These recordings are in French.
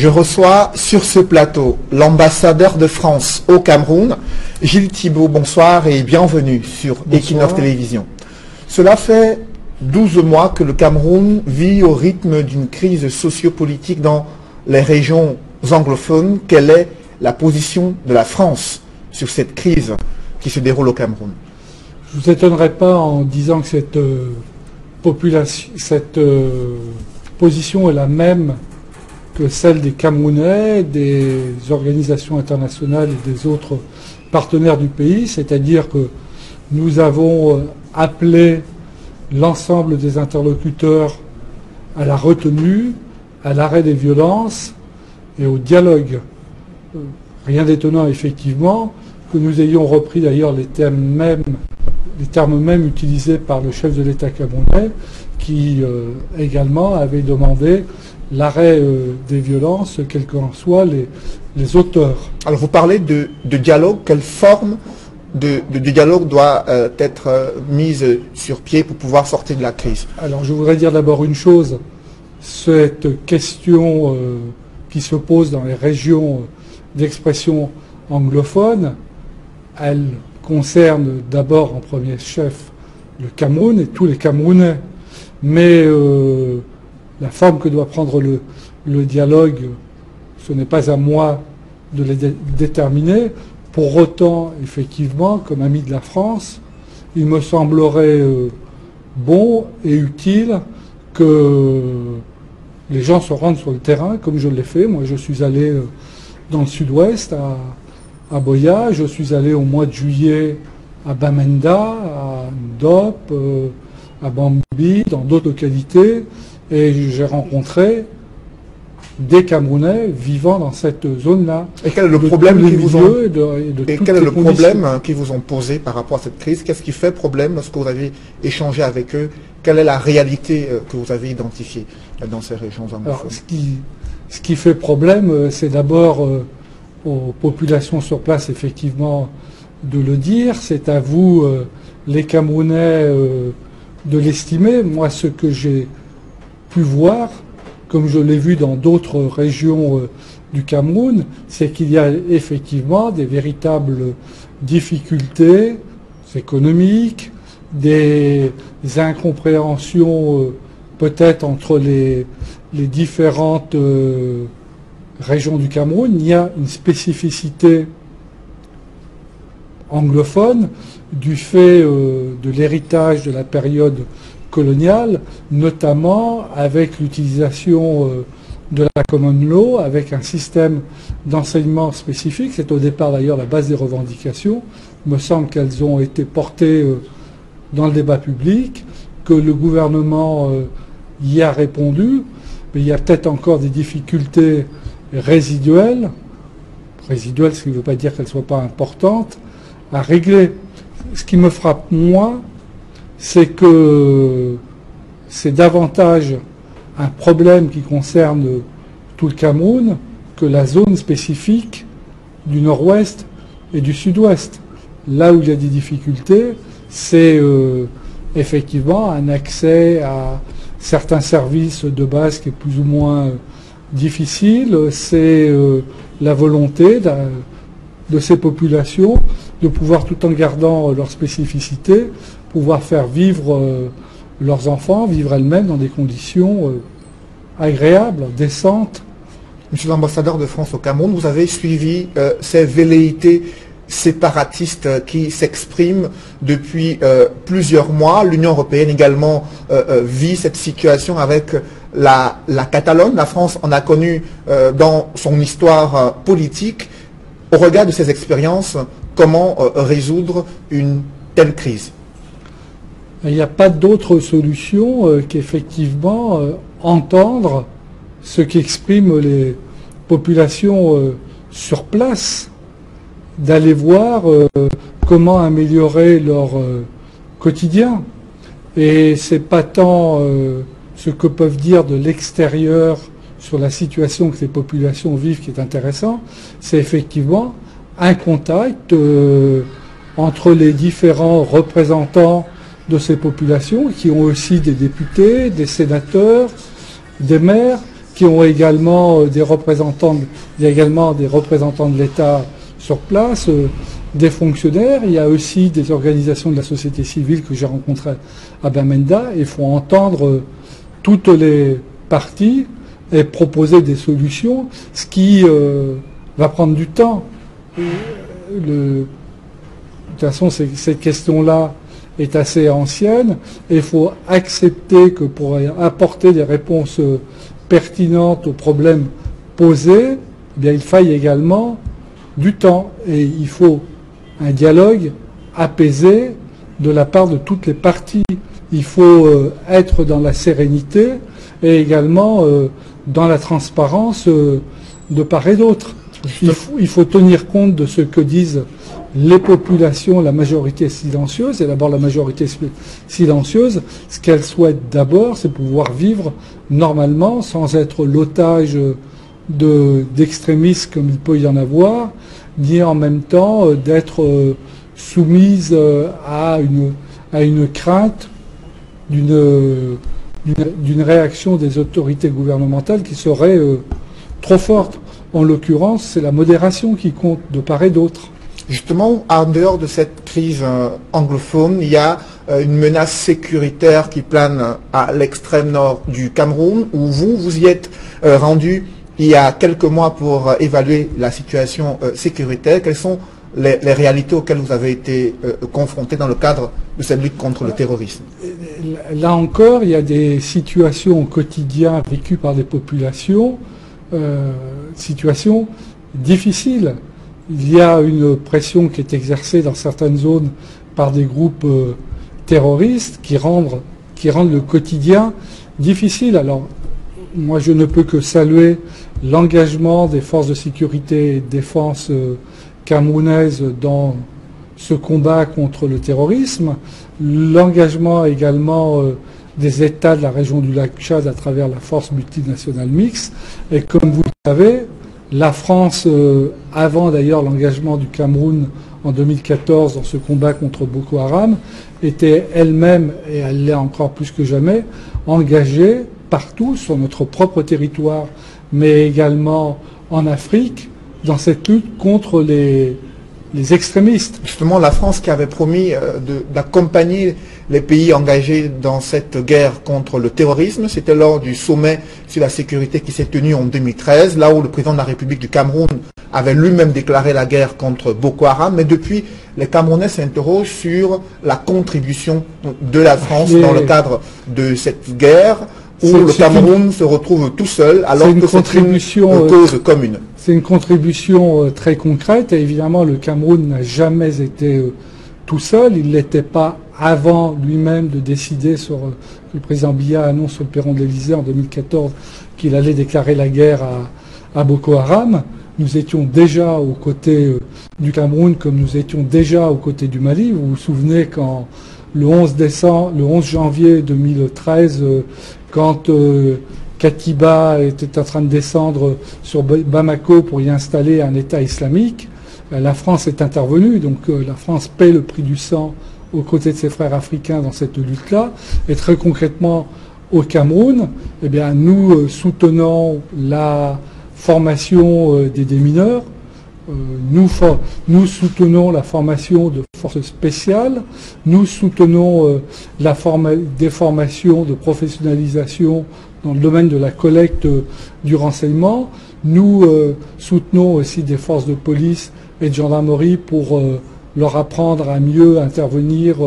Je reçois sur ce plateau l'ambassadeur de France au Cameroun, Gilles Thibault. Bonsoir et bienvenue sur Equinox Télévision. Cela fait 12 mois que le Cameroun vit au rythme d'une crise sociopolitique dans les régions anglophones. Quelle est la position de la France sur cette crise qui se déroule au Cameroun? Je ne vous étonnerai pas en disant que cette position est la même que celle des Camerounais, des organisations internationales et des autres partenaires du pays, c'est-à-dire que nous avons appelé l'ensemble des interlocuteurs à la retenue, à l'arrêt des violences et au dialogue. Rien d'étonnant effectivement que nous ayons repris d'ailleurs les termes mêmes utilisés par le chef de l'État camerounais qui également avait demandé l'arrêt des violences, quels qu'en soient les auteurs. Alors vous parlez de dialogue, quelle forme de dialogue doit être mise sur pied pour pouvoir sortir de la crise? Alors je voudrais dire d'abord une chose, cette question qui se pose dans les régions d'expression anglophone, elle concerne d'abord en premier chef le Cameroun et tous les Camerounais. Mais la forme que doit prendre le dialogue, ce n'est pas à moi de les déterminer. Pour autant, effectivement, comme ami de la France, il me semblerait bon et utile que les gens se rendent sur le terrain, comme je l'ai fait. Moi, je suis allé dans le sud-ouest, à Boya, je suis allé au mois de juillet à Bamenda, à Ndop, à Bambi, dans d'autres localités, et j'ai rencontré des Camerounais vivant dans cette zone-là. Et quel est le problème qu'ils vous ont posé par rapport à cette crise? Qu'est-ce qui fait problème lorsque vous avez échangé avec eux? Quelle est la réalité que vous avez identifiée dans ces régions anglophones? Alors, ce qui fait problème, c'est d'abord aux populations sur place, effectivement, de le dire. C'est à vous, les Camerounais, de l'estimer. Moi, ce que j'ai pu voir, comme je l'ai vu dans d'autres régions du Cameroun, c'est qu'il y a effectivement des véritables difficultés économiques, des incompréhensions peut-être entre les différentes régions du Cameroun. Il y a une spécificité anglophone du fait de l'héritage de la période coloniale, notamment avec l'utilisation de la common law, avec un système d'enseignement spécifique. C'est au départ d'ailleurs la base des revendications. Il me semble qu'elles ont été portées dans le débat public, que le gouvernement y a répondu, mais il y a peut-être encore des difficultés résiduelles, ce qui ne veut pas dire qu'elles ne soient pas importantes, à régler. Ce qui me frappe, moi, c'est que c'est davantage un problème qui concerne tout le Cameroun que la zone spécifique du nord-ouest et du sud-ouest. Là où il y a des difficultés, c'est effectivement un accès à certains services de base qui est plus ou moins difficile, c'est la volonté de ces populations de pouvoir, tout en gardant leur spécificité, pouvoir faire vivre leurs enfants, vivre elles-mêmes dans des conditions agréables, décentes. Monsieur l'ambassadeur de France au Cameroun, vous avez suivi ces velléités séparatistes qui s'expriment depuis plusieurs mois. L'Union européenne également vit cette situation avec la Catalogne. La France en a connu dans son histoire politique. Au regard de ces expériences, comment résoudre une telle crise? Il n'y a pas d'autre solution qu'effectivement entendre ce qu'expriment les populations sur place, d'aller voir comment améliorer leur quotidien. Et c'est pas tant ce que peuvent dire de l'extérieur sur la situation que ces populations vivent qui est intéressant, c'est effectivement un contact entre les différents représentants de ces populations qui ont aussi des députés, des sénateurs, des maires, qui ont également des représentants, il y a également des représentants de l'État sur place, des fonctionnaires. Il y a aussi des organisations de la société civile que j'ai rencontrées à Bamenda et font entendre toutes les parties et proposer des solutions, ce qui va prendre du temps. De toute façon, cette question-là est assez ancienne et il faut accepter que pour apporter des réponses pertinentes aux problèmes posés, eh bien, il faille également du temps et il faut un dialogue apaisé de la part de toutes les parties. Il faut être dans la sérénité et également dans la transparence de part et d'autre. Il faut tenir compte de ce que disent les populations, la majorité silencieuse, et d'abord la majorité silencieuse, ce qu'elle souhaite d'abord, c'est pouvoir vivre normalement sans être l'otage d'extrémistes comme il peut y en avoir, ni en même temps d'être soumise à une crainte d'une réaction des autorités gouvernementales qui serait trop forte. En l'occurrence, c'est la modération qui compte de part et d'autre. Justement, en dehors de cette crise anglophone, il y a une menace sécuritaire qui plane à l'extrême nord du Cameroun, où vous y êtes rendu il y a quelques mois pour évaluer la situation sécuritaire. Quelles sont les réalités auxquelles vous avez été confrontés dans le cadre de cette lutte contre le terrorisme? Là encore, il y a des situations au quotidien vécues par des populations, situations difficiles. Il y a une pression qui est exercée dans certaines zones par des groupes terroristes qui rendent le quotidien difficile. Alors, moi, je ne peux que saluer l'engagement des forces de sécurité et de défense camerounaises dans ce combat contre le terrorisme, l'engagement également des États de la région du lac Tchad à travers la force multinationale mixte. Et comme vous le savez, la France, avant d'ailleurs l'engagement du Cameroun en 2014 dans ce combat contre Boko Haram, était elle-même, et elle l'est encore plus que jamais, engagée partout sur notre propre territoire, mais également en Afrique, dans cette lutte contre les extrémistes. Justement, la France qui avait promis d'accompagner les pays engagés dans cette guerre contre le terrorisme, c'était lors du sommet sur la sécurité qui s'est tenu en 2013, là où le président de la République du Cameroun avait lui-même déclaré la guerre contre Boko Haram. Mais depuis, les Camerounais s'interrogent sur la contribution de la France dans le cadre de cette guerre, où le Cameroun se retrouve tout seul, alors que c'est une cause commune. C'est une contribution très concrète, et évidemment le Cameroun n'a jamais été tout seul. Il ne l'était pas avant lui-même de décider le président Biya annonce sur le perron de l'Élysée en 2014 qu'il allait déclarer la guerre à Boko Haram. Nous étions déjà aux côtés du Cameroun comme nous étions déjà aux côtés du Mali. Vous vous souvenez quand le 11 janvier 2013, quand Katiba était en train de descendre sur Bamako pour y installer un État islamique, la France est intervenue. Donc la France paie le prix du sang aux côtés de ses frères africains dans cette lutte-là. Et très concrètement, au Cameroun, eh bien, nous soutenons la formation des démineurs. Nous soutenons la formation de forces spéciales, nous soutenons des formations de professionnalisation dans le domaine de la collecte du renseignement, nous soutenons aussi des forces de police et de gendarmerie pour leur apprendre à mieux intervenir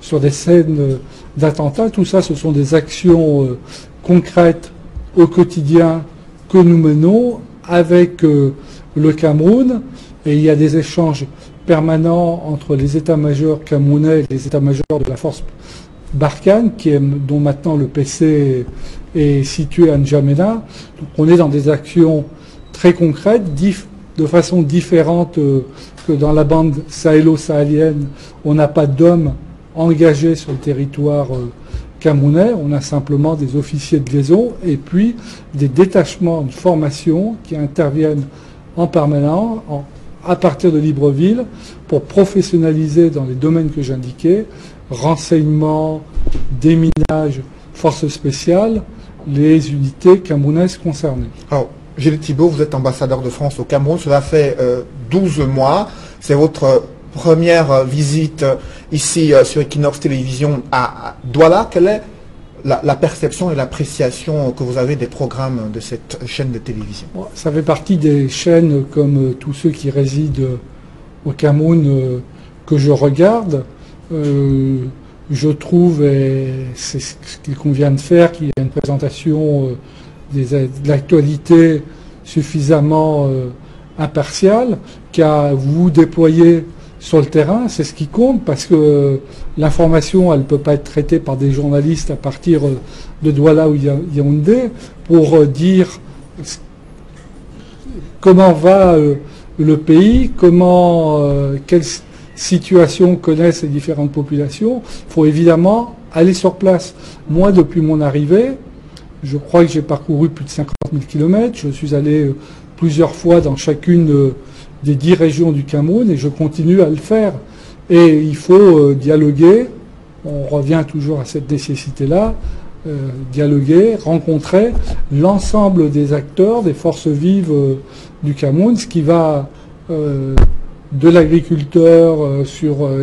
sur des scènes d'attentats. Tout ça, ce sont des actions concrètes au quotidien que nous menons avec le Cameroun, et il y a des échanges permanents entre les états-majors camerounais et les états-majors de la force Barkhane, dont maintenant le PC est situé à N'Djamena. Donc on est dans des actions très concrètes, de façon différente que dans la bande sahélo-sahélienne. On n'a pas d'hommes engagés sur le territoire camerounais, on a simplement des officiers de liaison et puis des détachements de formation qui interviennent en permanence à partir de Libreville pour professionnaliser dans les domaines que j'indiquais, renseignement, déminage, forces spéciales, les unités camerounaises concernées. Alors, Gilles Thibault, vous êtes ambassadeur de France au Cameroun, cela fait 12 mois. C'est votre première visite ici sur Equinox Télévision à Douala. Quelle est la perception et l'appréciation que vous avez des programmes de cette chaîne de télévision? Ça fait partie des chaînes, comme tous ceux qui résident au Cameroun, que je regarde. Je trouve, et c'est ce qu'il convient de faire, qu'il y a une présentation de l'actualité suffisamment impartiale, qu'à vous déployer sur le terrain, c'est ce qui compte, parce que l'information, elle ne peut pas être traitée par des journalistes à partir de Douala ou Yaoundé pour dire comment va le pays, quelle situation connaissent les différentes populations. Il faut évidemment aller sur place. Moi, depuis mon arrivée, je crois que j'ai parcouru plus de 50 000 km. Je suis allé plusieurs fois dans chacune des 10 régions du Cameroun et je continue à le faire. Et il faut dialoguer. On revient toujours à cette nécessité-là. Dialoguer, rencontrer l'ensemble des acteurs, des forces vives du Cameroun, ce qui va de l'agriculteur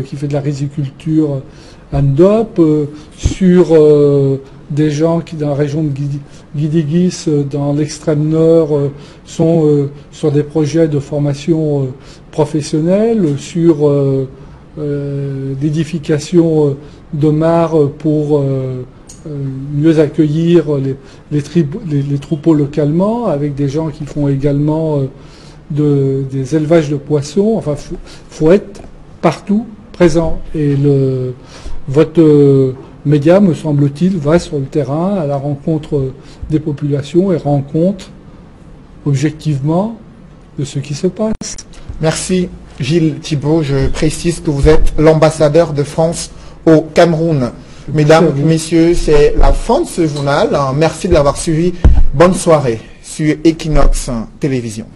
qui fait de la riziculture à Ndop, sur des gens qui, dans la région de Guidigis, dans l'extrême nord, sont sur des projets de formation professionnelle, sur l'édification de mares pour mieux accueillir les troupeaux localement, avec des gens qui font également des élevages de poissons. Enfin, faut être partout présent. Et votre média, me semble-t-il, va sur le terrain à la rencontre des populations et rend compte objectivement de ce qui se passe. Merci Gilles Thibault. Je précise que vous êtes l'ambassadeur de France au Cameroun. Mesdames, messieurs, c'est la fin de ce journal. Merci de l'avoir suivi. Bonne soirée sur Equinox Télévision.